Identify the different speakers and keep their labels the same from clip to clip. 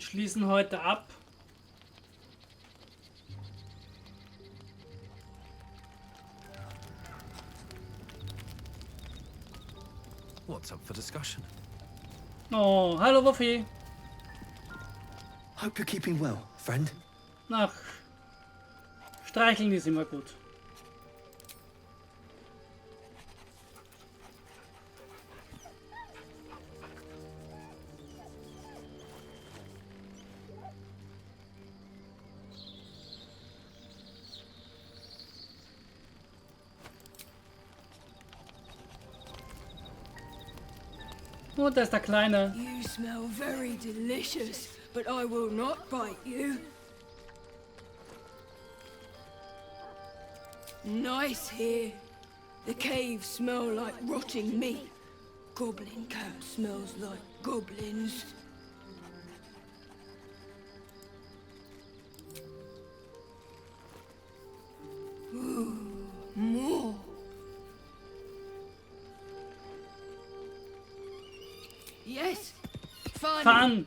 Speaker 1: schließen heute ab.
Speaker 2: What's up for discussion?
Speaker 1: Oh, hallo Wuffi.
Speaker 3: Hope you're keeping well, friend.
Speaker 1: Ach, streicheln ist immer gut. Oh, da ist der Kleine.
Speaker 4: You smell very delicious, but I will not bite you. Nice here. The caves smell like rotting meat. Goblin camp smells like goblins. Ooh, more. Yes, fun.
Speaker 1: Fun.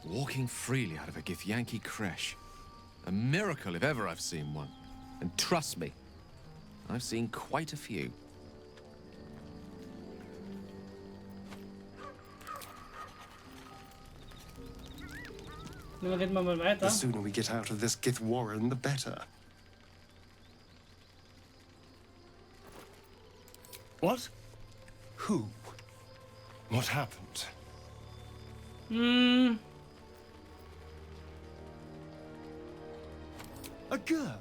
Speaker 2: Walking freely out of a Githyanki creche. A miracle if ever I've seen one. And trust me, I've seen quite a few.
Speaker 1: Dann reden wir mal weiter.
Speaker 3: The sooner we get out of this Gith Warren, the better. What? Who? What happened? A girl?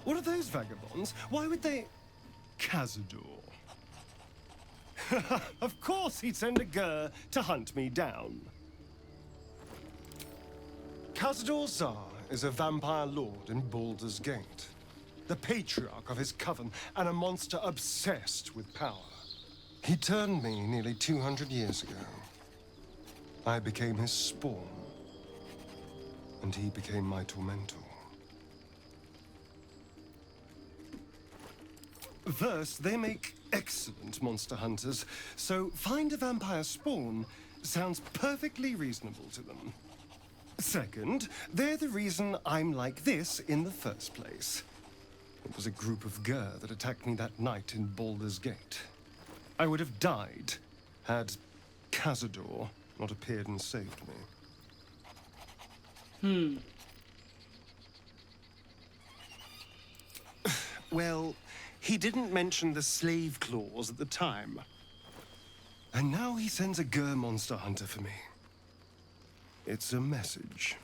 Speaker 3: What are those vagabonds? Why would they... Cazador. Of course he'd send a Gur to hunt me down. Cazador Zar is a vampire lord in Baldur's Gate. The patriarch of his coven and a monster obsessed with power. He turned me nearly 200 years ago. I became his spawn. And he became my tormentor. First, they make excellent monster hunters, so find a vampire spawn sounds perfectly reasonable to them. Second, they're the reason I'm like this in the first place. It was a group of Gur that attacked me that night in Baldur's Gate. I would have died had Cazador not appeared and saved me. Well, he didn't mention the slave clause at the time. And now he sends a Gur monster hunter for me. It's a message.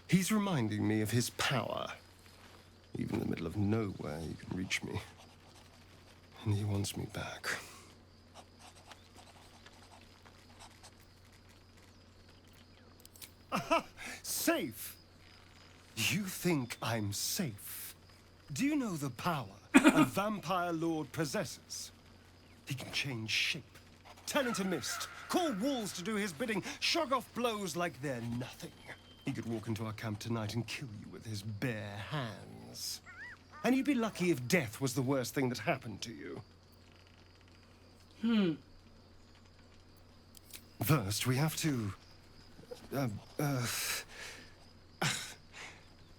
Speaker 3: He's reminding me of his power. Even in the middle of nowhere, you can reach me. And he wants me back. Aha! Safe! You think I'm safe? Do you know the power a vampire lord possesses? He can change shape, turn into mist, call walls to do his bidding, shrug off blows like they're nothing. He could walk into our camp tonight and kill you with his bare hands. And you'd be lucky if death was the worst thing that happened to you. First, we have to...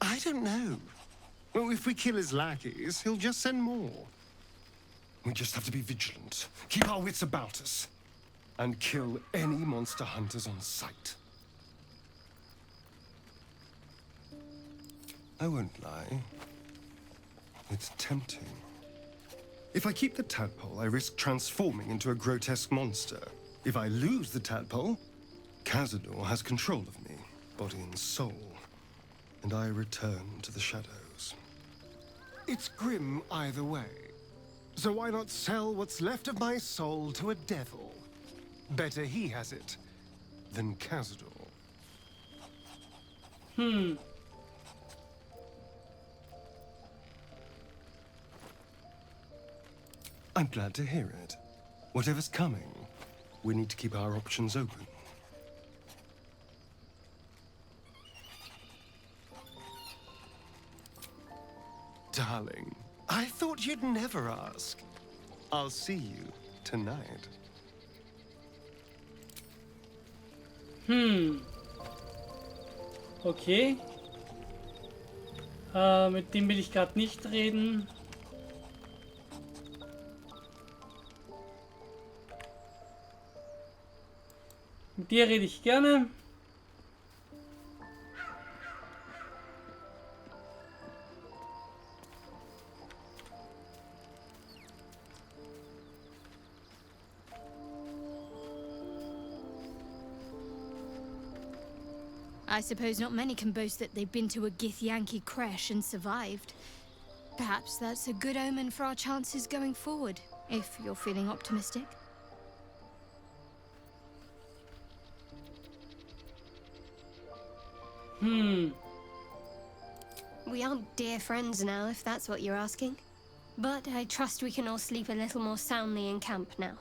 Speaker 3: I don't know. Well, if we kill his lackeys, he'll just send more. We just have to be vigilant, keep our wits about us, and kill any monster hunters on sight. I won't lie. It's tempting. If I keep the tadpole, I risk transforming into a grotesque monster. If I lose the tadpole, Cazador has control of me, body and soul, and I return to the shadows. It's grim either way, so why not sell what's left of my soul to a devil? Better he has it than Cazador. I'm glad to hear it. Whatever's coming, we need to keep our options open. darling. I thought you'd never ask. I'll see you tonight.
Speaker 1: Okay. Mit dem will ich gerade nicht reden. Mit dir rede ich gerne.
Speaker 5: I suppose not many can boast that they've been to a Githyanki creche and survived. Perhaps that's a good omen for our chances going forward, if you're feeling optimistic. We aren't dear friends now, if that's what you're asking. But I trust we can all sleep a little more soundly in camp now.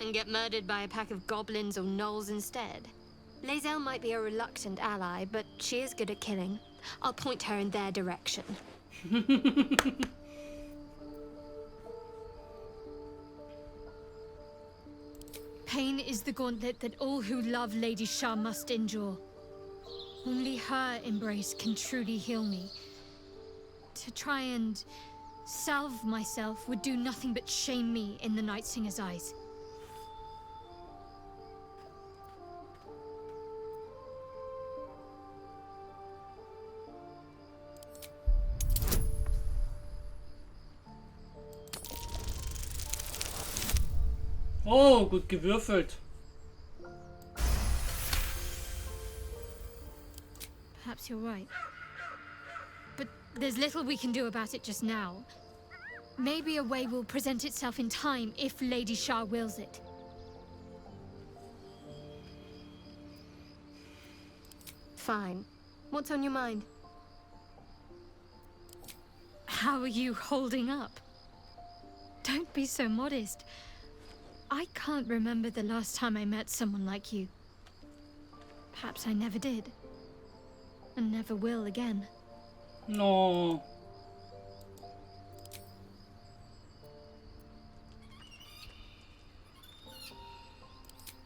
Speaker 5: And get murdered by a pack of goblins or gnolls instead. Lae'zel might be a reluctant ally, but she is good at killing. I'll point her in their direction. Pain is the gauntlet that all who love Lady Shah must endure. Only her embrace can truly heal me. To try and salve myself would do nothing but shame me in the Night Singer's eyes.
Speaker 1: Oh, gut gewürfelt.
Speaker 5: Perhaps you're right. But there's little we can do about it just now. Maybe a way will present itself in time if Lady Shah wills it. Fine. What's on your mind? How are you holding up? Don't be so modest. I can't remember the last time I met someone like you. Perhaps I never did. And never will again.
Speaker 1: No.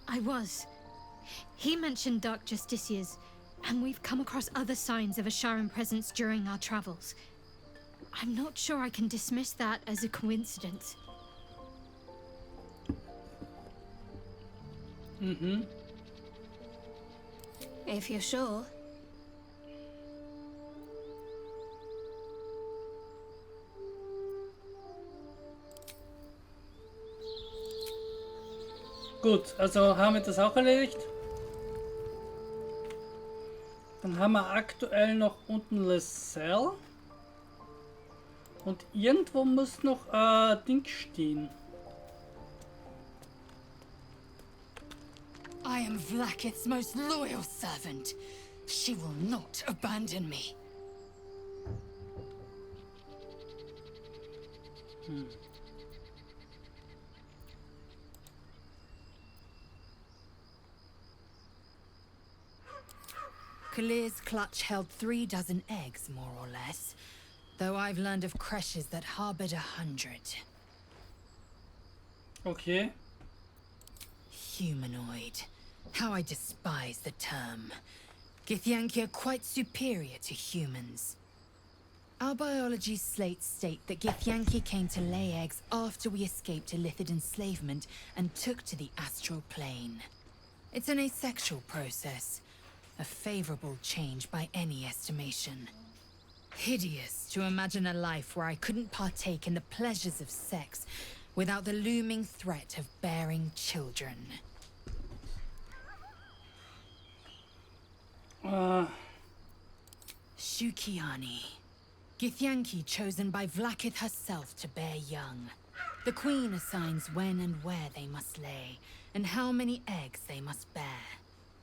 Speaker 5: I was. He mentioned dark justiciars, and we've come across other signs of a Sharan presence during our travels. I'm not sure I can dismiss that as a coincidence. If you're sure.
Speaker 1: Gut, also haben wir das auch erledigt. Dann haben wir aktuell noch unten Lae'zel. Und irgendwo muss noch Ding stehen.
Speaker 6: I am Vlaakith's most loyal servant. She will not abandon me. Kalir's clutch held 3 dozen eggs, more or less. Though I've learned of creches that harbored 100.
Speaker 1: Okay.
Speaker 6: Humanoid. How I despise the term. Githyanki are quite superior to humans. Our biology slates state that Githyanki came to lay eggs after we escaped Illithid enslavement and took to the astral plane. It's an asexual process, a favorable change by any estimation. Hideous to imagine a life where I couldn't partake in the pleasures of sex without the looming threat of bearing children. Shukiani. Githyanki chosen by Vlaakith herself to bear young. The queen assigns when and where they must lay, and how many eggs they must bear.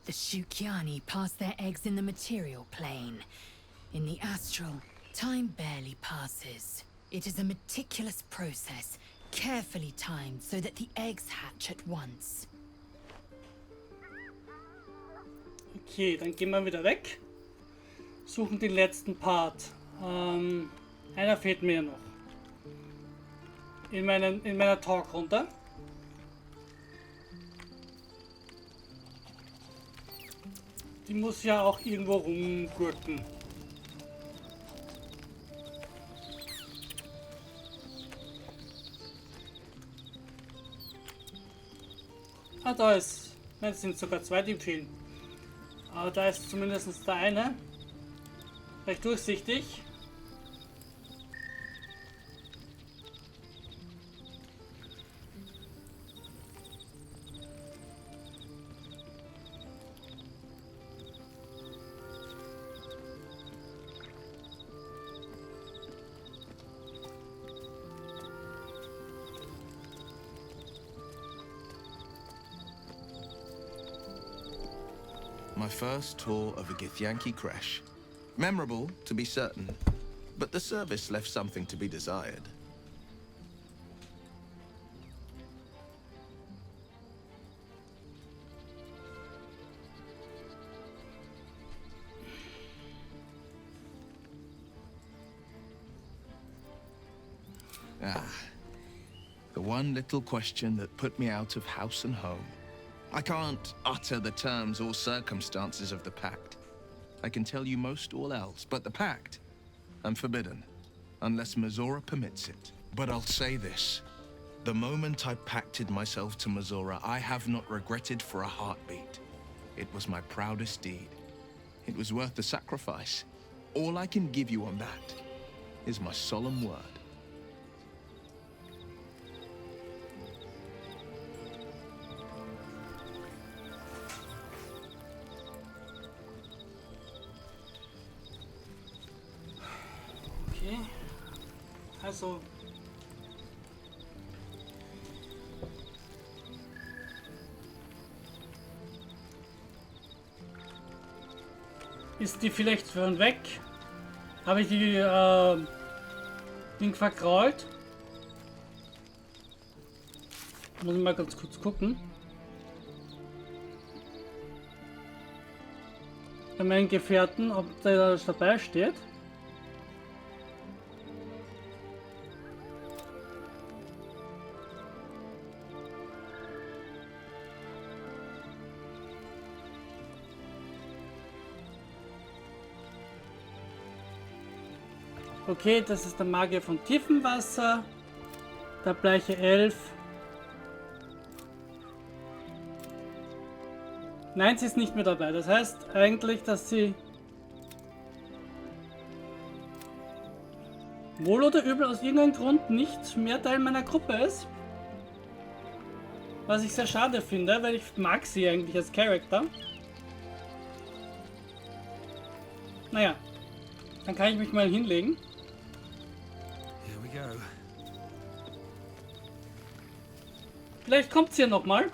Speaker 6: The Shukiani pass their eggs in the material plane. In the astral, time barely passes. It is a meticulous process, carefully timed so that the eggs hatch at once.
Speaker 1: Okay, dann gehen wir wieder weg. Suchen den letzten Part. Einer fehlt mir noch. In meiner Talkrunde. Die muss ja auch irgendwo rumgurken. Ah, da ist. Es sind sogar zwei, die fehlen. Aber da ist zumindest der eine. Recht durchsichtig.
Speaker 7: My first tour of a Githyanki creche. Memorable, to be certain, but the service left something to be desired. The one little question that put me out of house and home. I can't utter the terms or circumstances of the pact. I can tell you most all else, but the pact, I'm forbidden, unless Mizora permits it. But I'll say this. The moment I pacted myself to Mizora, I have not regretted for a heartbeat. It was my proudest deed. It was worth the sacrifice. All I can give you on that is my solemn word.
Speaker 1: Okay. Also. Ist die vielleicht von weg? Habe ich die Ding verkrault? Muss ich mal ganz kurz gucken. Bei meinen Gefährten, ob der dabei steht. Okay, das ist der Magier von tiefem Wasser, der bleiche Elf. Nein, sie ist nicht mehr dabei. Das heißt eigentlich, dass sie wohl oder übel aus irgendeinem Grund nicht mehr Teil meiner Gruppe ist. Was ich sehr schade finde, weil ich mag sie eigentlich als Charakter. Naja, dann kann ich mich mal hinlegen. Vielleicht kommt sie ja noch mal.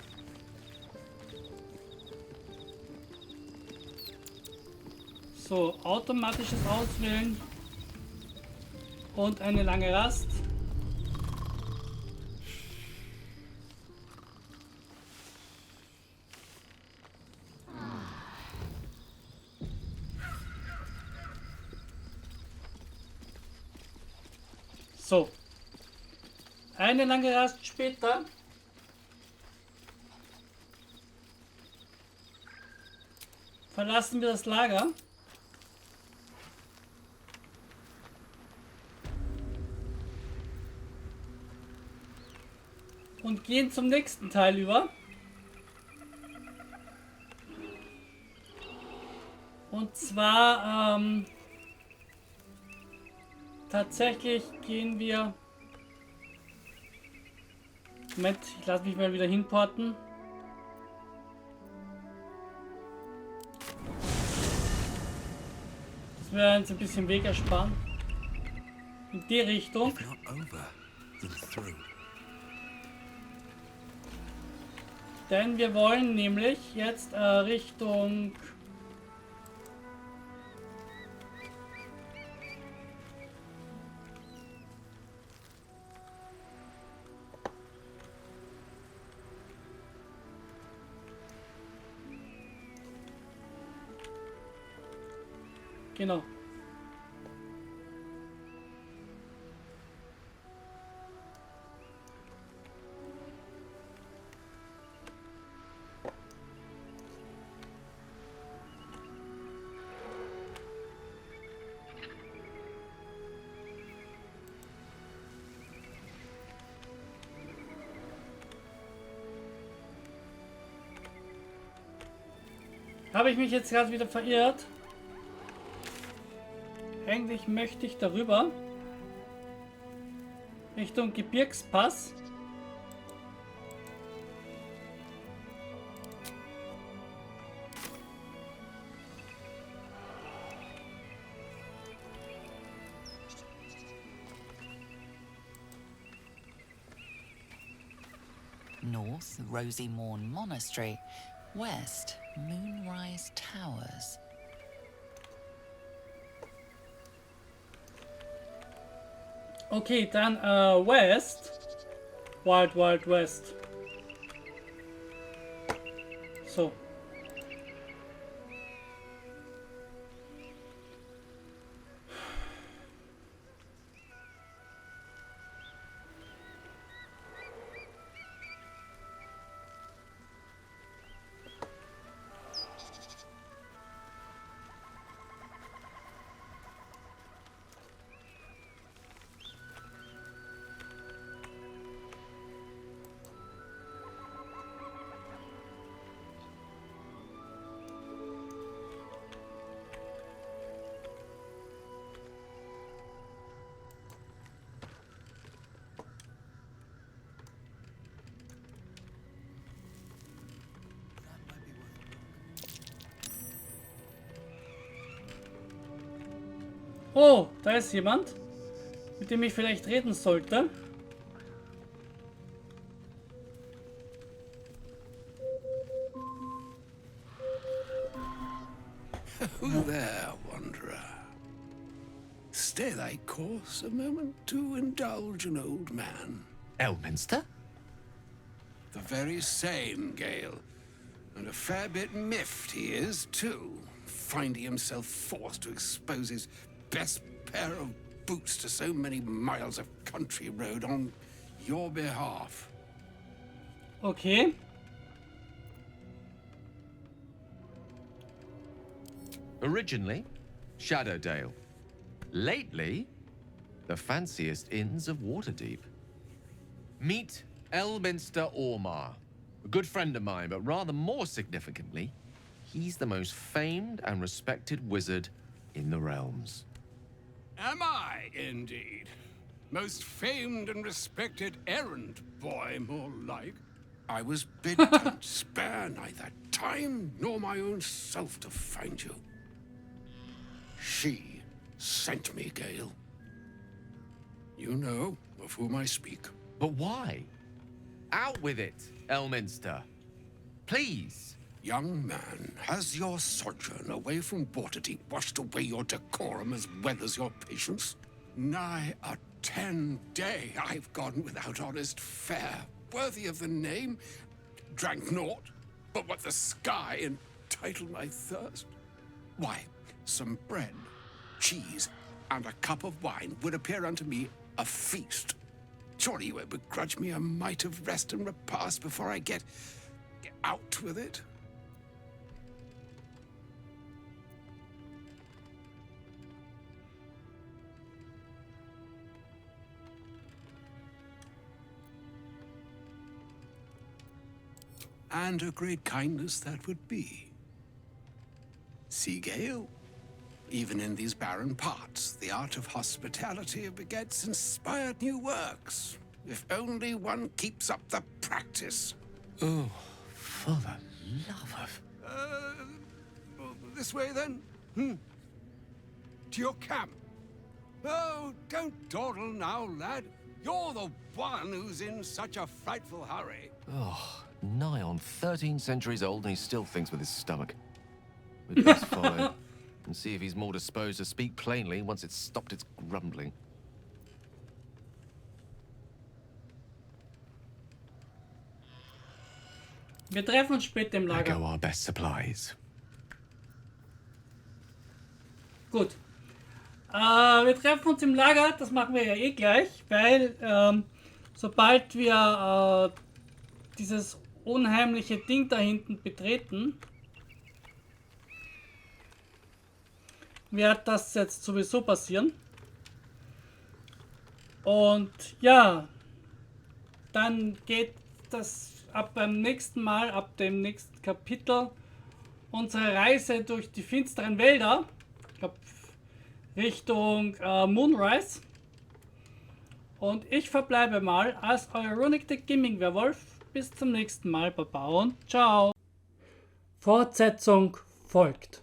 Speaker 1: So, automatisches Auswählen und eine lange Rast. So, eine lange Rast später. Verlassen wir das Lager. Und gehen zum nächsten Teil über. Und zwar tatsächlich gehen wir. Moment, ich lasse mich mal wieder hinporten. Das wäre uns ein bisschen Weg ersparen. In die Richtung. Denn wir wollen nämlich jetzt Richtung Genau. Habe ich mich jetzt gerade wieder verirrt? Eigentlich möchte ich darüber Richtung Gebirgspass.
Speaker 8: North, Rosy Morn Monastery. West, Moonrise Towers.
Speaker 1: Okay, dann West. Wild Wild West. So. Oh, da ist jemand, mit dem ich vielleicht reden sollte.
Speaker 9: Who there, wanderer? Stay thy course a moment to indulge an old man.
Speaker 2: Elminster?
Speaker 9: The very same, Gale. And a fair bit miffed he is, too, finding himself forced to expose his best pair of boots to so many miles of country road on your behalf.
Speaker 1: Okay.
Speaker 2: Originally, Shadowdale. Lately, the fanciest inns of Waterdeep. Meet Elminster Ormar, a good friend of mine, but rather more significantly, he's the most famed and respected wizard in the realms.
Speaker 9: Am I, indeed? Most famed and respected errand boy, more like. I was bid to spare neither time nor my own self to find you. She sent me, Gale. You know of whom I speak.
Speaker 2: But why? Out with it, Elminster. Please.
Speaker 9: Young man, has your sojourn away from Waterdeep washed away your decorum as well as your patience? Nigh a 10-day I've gone without honest fare, worthy of the name. Drank naught but what the sky entitled my thirst. Why, some bread, cheese, and a cup of wine would appear unto me a feast. Surely you won't begrudge me a mite of rest and repast before I get out with it? And a great kindness that would be. See, Gale, even in these barren parts, the art of hospitality begets inspired new works, if only one keeps up the practice.
Speaker 2: Oh, for the love of...
Speaker 9: This way, then? To your camp. Oh, don't dawdle now, lad. You're the one who's in such a frightful hurry.
Speaker 2: Oh, nigh on 13 centuries old and he still thinks with his stomach. We'd best follow and see if he's more disposed to speak plainly once it's stopped its grumbling.
Speaker 1: Wir treffen uns später im
Speaker 2: There
Speaker 1: Lager.
Speaker 2: go our best supplies.
Speaker 1: Gut. Wir treffen uns im Lager, das machen wir ja eh gleich, weil sobald wir dieses unheimliche Ding da hinten betreten, wird das jetzt sowieso passieren. Und ja, dann geht das ab beim nächsten Mal, ab dem nächsten Kapitel, unsere Reise durch die finsteren Wälder, ich glaube Richtung Moonrise. Und ich verbleibe mal als euer Runic der Gaming Werwolf. Bis zum nächsten Mal, Baba und ciao. Fortsetzung folgt.